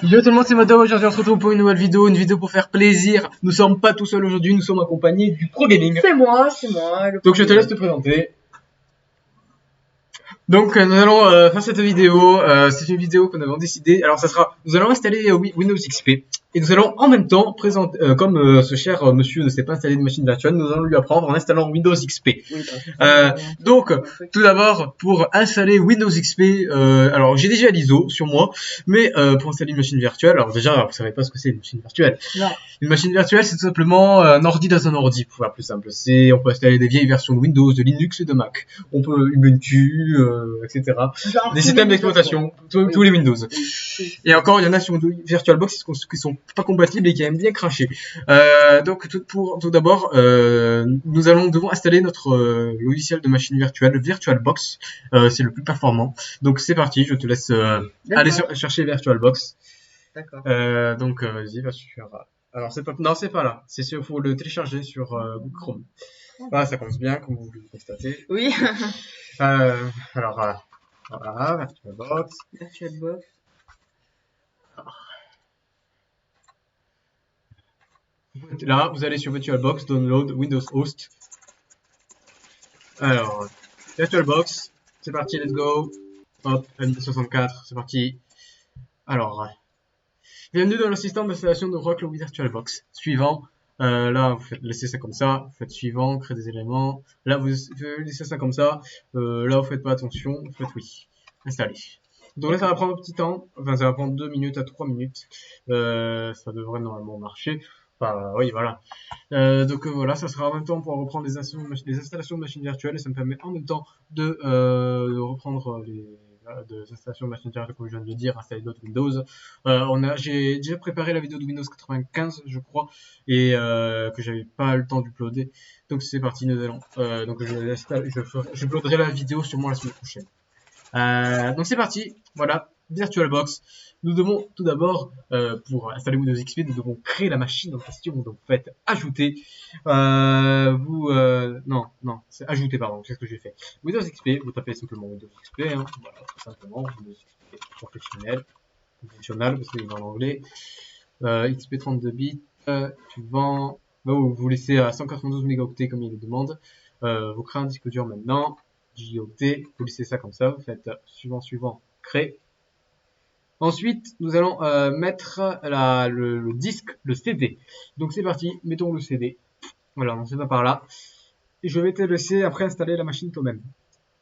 Yo tout le monde, c'est Mado. Aujourd'hui on se retrouve pour une nouvelle vidéo, pour faire plaisir. Nous sommes pas tout seuls aujourd'hui, nous sommes accompagnés du Pro Gaming. C'est moi. Donc je te laisse te présenter. Donc nous allons faire cette vidéo, c'est une vidéo que nous avons décidé, alors ça sera, nous allons installer Windows XP, et nous allons en même temps présenter, comme ce cher monsieur ne sait pas installer de machine virtuelle, nous allons lui apprendre en installant Windows XP. Oui, donc tout d'abord, pour installer Windows XP, alors j'ai déjà l'ISO sur moi, mais pour installer une machine virtuelle, alors déjà vous savez pas ce que c'est une machine virtuelle. Non. Une machine virtuelle, c'est tout simplement un ordi dans un ordi, pour faire plus simple. On peut installer des vieilles versions de Windows, de Linux et de Mac. On peut Ubuntu, etc. Genre des systèmes d'exploitation, tous les Windows. Et encore, il y en a sur VirtualBox qui sont pas compatibles et qui aiment bien cracher. Donc tout d'abord, nous devons installer notre logiciel de machine virtuelle, le VirtualBox. C'est le plus performant. Donc c'est parti, je te laisse aller chercher VirtualBox. D'accord. Donc vas-y, va sur. Alors c'est pas là. Faut le télécharger sur Google Chrome. Voilà, ça commence bien, comme vous le constatez. Oui. Alors voilà, VirtualBox. VirtualBox. Là, vous allez sur VirtualBox, Download, Windows Host. Alors, VirtualBox, c'est parti, let's go. Hop, M64, c'est parti. Alors, bienvenue dans l'assistant d'installation de Rock le VirtualBox. Suivant, là, vous faites laisser ça comme ça. Vous faites suivant, créer des éléments. Là, vous laissez ça comme ça. Là, vous faites pas attention. Vous faites oui. Installer. Donc là, ça va prendre un petit temps. Enfin, ça va prendre 2 minutes à 3 minutes. Ça devrait normalement marcher. Enfin, oui, voilà. Donc voilà, ça sera en même temps pour reprendre les installations de machines virtuelles. Et ça me permet en même temps de reprendre des installations de machines virtuelles, comme je viens de le dire, installer d'autres Windows. J'ai déjà préparé la vidéo de Windows 95, je crois, et que j'avais pas le temps d'uploader. Donc c'est parti, nous allons. Donc je uploaderai la vidéo sûrement la semaine prochaine. Donc c'est parti, voilà, VirtualBox. Nous devons tout d'abord, pour installer Windows XP, nous devons créer la machine en question. Donc faites ajouter. Non, c'est ajouter, pardon, c'est ce que j'ai fait. Windows XP, vous tapez simplement Windows XP, hein, voilà, tout simplement, Windows XP professionnel, parce qu'il est en anglais. XP 32 bits, suivant. Vous laissez à 192 mégaoctets comme il le demande. Vous créez un disque dur maintenant. JOT, vous laissez ça comme ça, vous faites suivant, créer. Ensuite, nous allons mettre le disque, le CD. Donc c'est parti, mettons le CD. Voilà, on sait pas par là. Et je vais te laisser après installer la machine toi-même.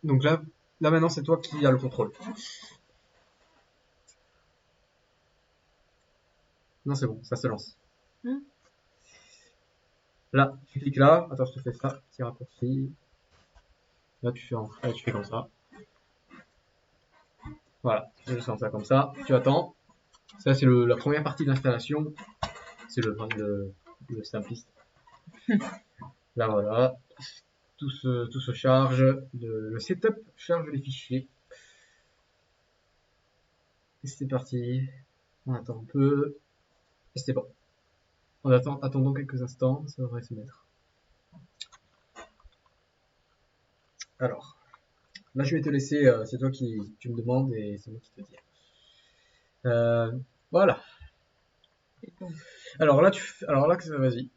Donc là maintenant c'est toi qui as le contrôle. Non, c'est bon, ça se lance. Là, tu cliques là. Attends, je te fais ça, petit raccourci. Là, tu fais comme ça. Voilà, je sens ça comme ça. Tu attends. Ça, c'est la première partie de l'installation. C'est le simpliste. Là, voilà. Tout se charge. Le setup charge les fichiers. Et c'est parti. On attend un peu. Et c'est bon. Attendons quelques instants. Ça devrait se mettre. Alors. Là, je vais te laisser. C'est toi tu me demandes et c'est moi qui te dis. Voilà. Alors là, vas-y.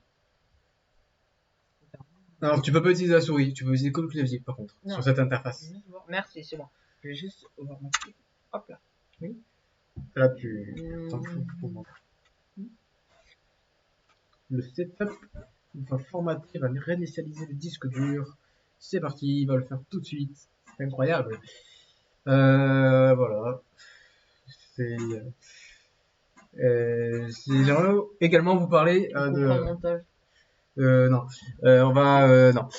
Alors, tu peux pas utiliser la souris, tu peux utiliser que le clavier par contre, sur cette interface. Merci, c'est bon. Je vais juste ouvrir mon truc. Hop là. Oui. Là, Le setup va formater, va réinitialiser le disque dur. C'est parti, il va le faire tout de suite. C'est incroyable. Voilà. J'aimerais également vous parler de. Montage. Non, on va non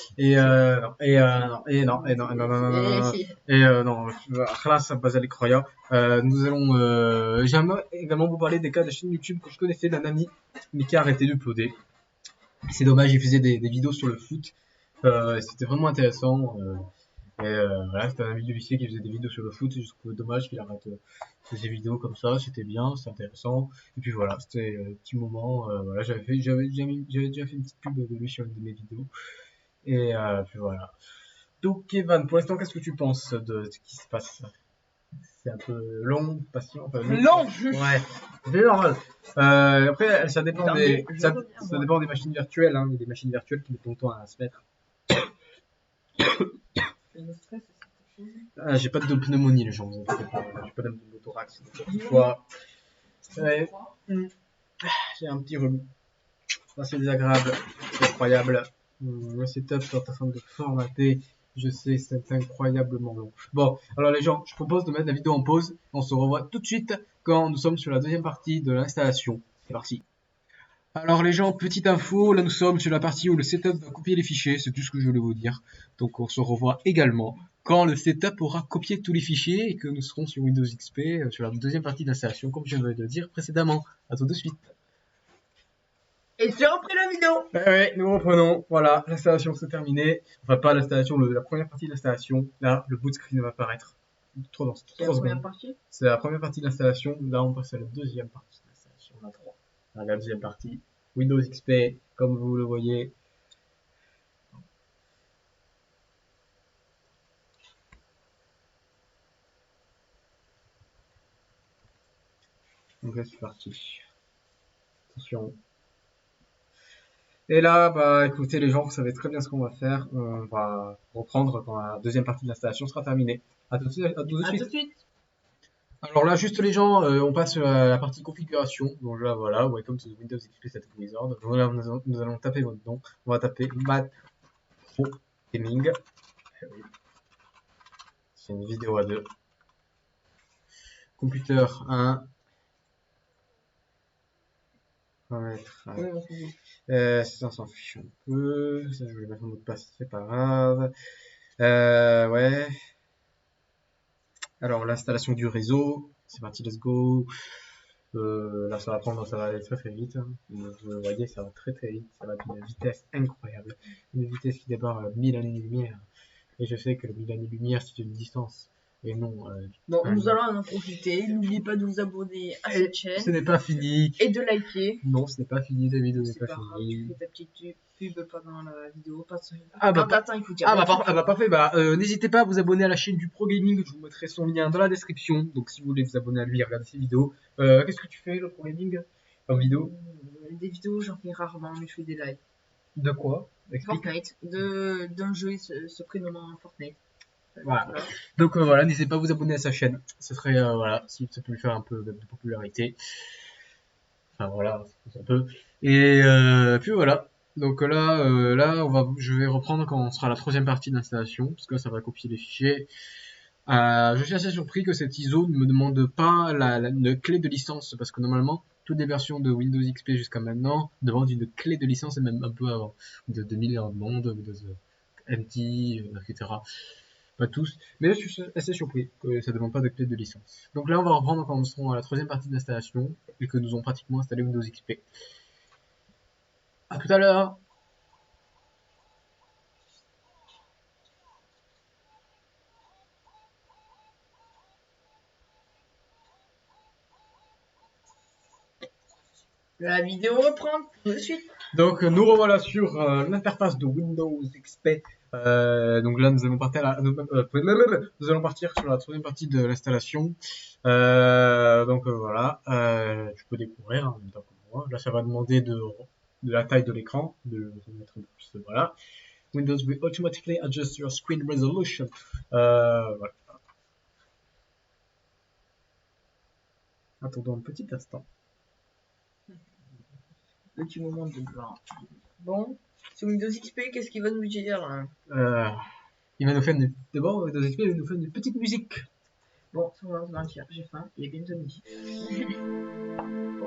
là ça base à l'écroyant. Nous allons j'aimerais également vous parler des cas de la chaîne YouTube que je connaissais d'un ami mais qui a arrêté d'uploader. C'est dommage, il faisait des vidéos sur le foot, c'était vraiment intéressant. Voilà, c'était un ami de lycée qui faisait des vidéos sur le foot, je trouve dommage qu'il arrête ses vidéos comme ça, c'était bien, c'était intéressant. Et puis voilà, c'était un petit moment, voilà, j'avais déjà fait une petite pub de lui sur une de mes vidéos. Et puis voilà. Donc Evan, pour l'instant, qu'est-ce que tu penses de ce qui se passe? C'est un peu long, patient, enfin, long. Ouais. C'est normal. Après, ça dépend Attendez, des, je ça, reviens, ça moi. dépend des machines virtuelles. Hein. Il y a des machines virtuelles qui mettent longtemps à se mettre. Le stress, c'est quelque chose. Ah, j'ai pas de pneumonie, les gens, vous inquiétez pas. J'ai pas d'amyothorax. Soit, ouais, j'ai un petit rhume. Ça, c'est désagréable. C'est incroyable. Le setup sur ta façon de formater. Je sais, c'est incroyablement long. Bon, alors les gens, je propose de mettre la vidéo en pause. On se revoit tout de suite quand nous sommes sur la deuxième partie de l'installation. C'est parti. Alors les gens, petite info, là nous sommes sur la partie où le setup va copier les fichiers, c'est tout ce que je voulais vous dire. Donc on se revoit également quand le setup aura copié tous les fichiers et que nous serons sur Windows XP sur la deuxième partie d'installation, comme je viens de le dire précédemment. À tout de suite. Et j'ai repris la vidéo. Ouais, nous reprenons. Voilà, l'installation c'est terminé. Enfin, pas l'installation, la première partie de l'installation. Là, le boot screen va apparaître. Dans C'est la 3 première secondes. partie. C'est la première partie de l'installation. Là, on passe à la deuxième partie de l'installation. On a 3. La deuxième partie. Windows XP, comme vous le voyez. Donc là, c'est parti. Attention. Et là, bah, écoutez, les gens, vous savez très bien ce qu'on va faire. On va reprendre quand la deuxième partie de l'installation sera terminée. À tout de suite. À tout de suite. Alors là, juste les gens, on passe à la partie configuration. Donc là, voilà, welcome to Windows XP Setup Wizard. Donc là, nous allons taper votre nom. On va taper Matt Pro Gaming. C'est une vidéo à 2. Computer 1. On va mettre... ça, on s'en fiche un peu. Ça, je voulais mettre un mot de passe, c'est pas grave. Ouais. Alors, l'installation du réseau. C'est parti, let's go. Là, ça va aller très très vite. Hein. Vous voyez, ça va très très vite. Ça va d'une vitesse incroyable. Une vitesse qui débarre 1000 années-lumière. Et je sais que le 1000 années-lumière, c'est une distance. Et non. Bon, nous allons en profiter. N'oubliez pas de vous abonner à cette chaîne. Ce n'est pas fini. Et de liker. Non, ce n'est pas fini. La vidéo n'est C'est pas pas grave, finie. tu fais ta petite pub pendant la vidéo. Pas de... Ah bah, attends, il faut dire. Parfait. Bah, n'hésitez pas à vous abonner à la chaîne du Pro Gaming. Je vous mettrai son lien dans la description. Donc, si vous voulez vous abonner à lui et regarder ses vidéos. Qu'est-ce que tu fais, le Pro Gaming, en vidéo? Des vidéos, j'en fais rarement, mais je fais des lives. De quoi? Explique. Fortnite. D'un jeu se prénommant Fortnite. Voilà. Donc voilà, n'hésitez pas à vous abonner à sa chaîne. Ce serait voilà, si ça peut lui faire un peu de popularité. Enfin voilà, un peu. Et puis voilà. Donc là, je vais reprendre quand on sera à la troisième partie d'installation, parce que ça va copier les fichiers. Je suis assez surpris que cette ISO ne me demande pas une clé de licence, parce que normalement, toutes les versions de Windows XP jusqu'à maintenant demandent une clé de licence, et même un peu avant. Windows 2000 en demande, Windows NT, etc. Pas tous, mais je suis assez surpris que ça ne demande pas de clé de licence. Donc là, on va reprendre quand nous serons à la troisième partie d'installation et que nous avons pratiquement installé Windows XP. A tout à l'heure. La vidéo reprend tout de suite. Donc nous revoilà sur l'interface de Windows XP. Donc là, nous allons partir sur la troisième partie de l'installation. Donc voilà, tu peux découvrir en même temps que moi. Là, ça va demander de la taille de l'écran, de mettre un peu plus. Voilà. Windows will automatically adjust your screen resolution. Voilà. Attendons un petit instant. Petit moment de blanc. Bon, sur Windows XP, qu'est-ce qu'il va nous dire là? Il va nous faire d'abord Windows XP, il va nous faire une petite musique. Bon, sans vous mentir, j'ai faim, il est bientôt midi. Oh,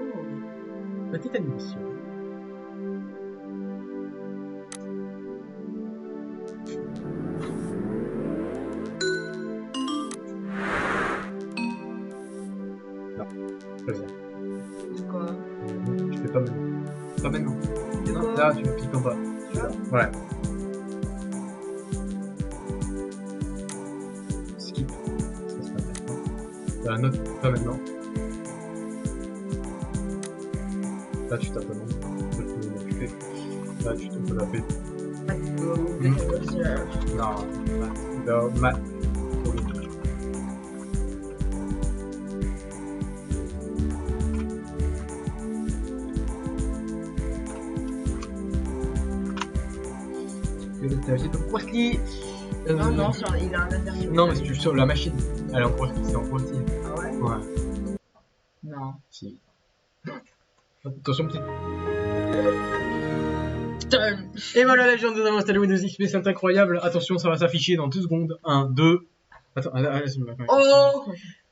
petite animation. Non, pas bien. De quoi? Je fais pas maintenant. Pas maintenant. De quoi? Là, tu me cliques en bas. Ouais. Skip. Ça sera maintenant. La note, pas maintenant. Là, tu tapes le nom. Là, tu te peux l'appeler. Non, Matt. t'as aussi ton QWERTY. Non, non, il a un interview. Non, mais si tu sauves la machine, elle est en QWERTY, c'est en QWERTY. Ah ouais? Ouais, Non. si. Attention, petit. Putain. Et voilà, les gens, nous avons installé Windows XP, c'est incroyable. Attention, ça va s'afficher dans 2 secondes. 1, 2. Attends, laisse-moi. Oh!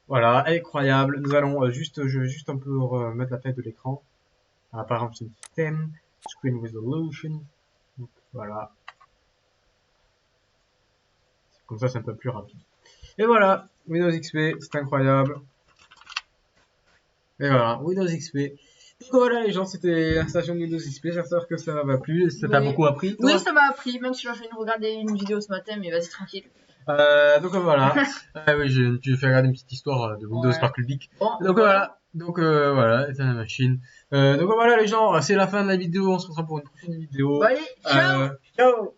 Voilà, incroyable. Nous allons je vais juste un peu remettre la taille de l'écran. Par exemple, système, screen resolution. Donc, voilà. Comme ça, c'est un peu plus rapide. Et voilà, Windows XP, c'est incroyable. Et voilà, Windows XP. Donc voilà les gens, c'était l'installation de Windows XP, j'espère que ça m'a plu, ça t'a Oui. beaucoup appris. Toi Oui, ça m'a appris, même si je viens de regarder une vidéo ce matin, mais vas-y, tranquille. Donc voilà. Oui, tu fais regarder une petite histoire de Windows Ouais. par Clubic. Bon, Donc voilà. Donc voilà, c'est la machine. Donc voilà les gens, c'est la fin de la vidéo, on se retrouve pour une prochaine vidéo. Bon, allez, ciao! Ciao.